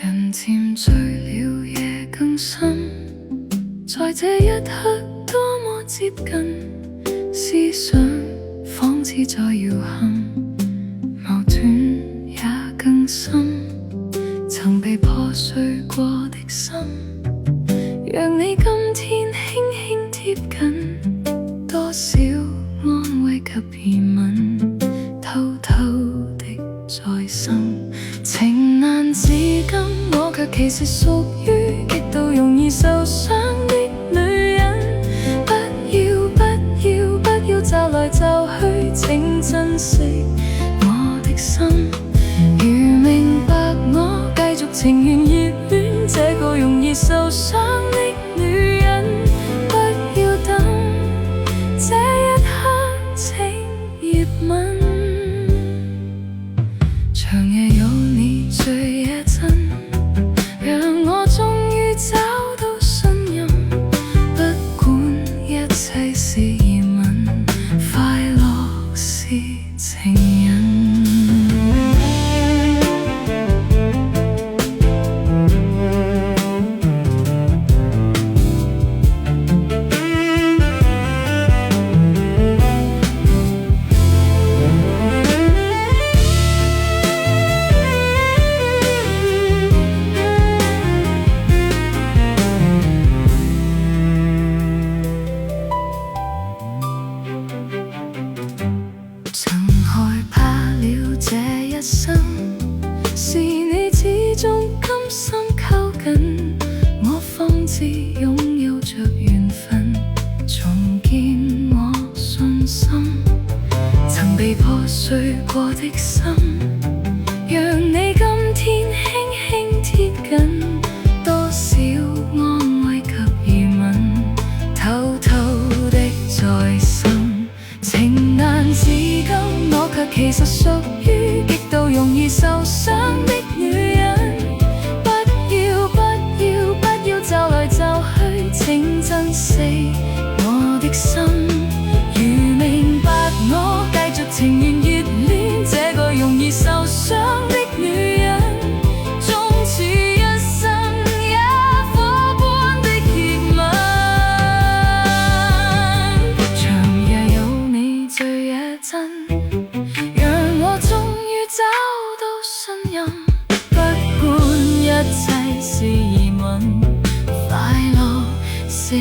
人漸醉了，夜更深，在這一刻多麼接近，思想仿似在搖撼，矛盾也更深。曾被破碎過的心，讓你今天輕輕貼近，多少安慰及疑問，偷偷的在心。情難自禁，我卻其實屬於極度容易受傷的女人。不要不要不要驟來驟去，請珍惜我的心。如明白我繼續情願熱戀這個容易受傷的女人，不要等這一刻請熱吻。長夜有你醉也真，讓我終於找到信任。不管一切是疑問，快樂是情人。是你始終甘心靠近，我方知擁有着緣分，重建我信心。曾被破碎過的心，讓你今天輕輕貼近，多少安慰及疑問，偷偷的在心。情難自禁，我卻其實屬於極度容易受傷的女人。不要不要不要驟來驟去，請珍惜我的心。如明白我繼續情願熱戀這個容易受傷的女人，終此一生也火般的熱吻。長夜有你醉也真，讓我終於找到信任。不管一切是疑問，快樂是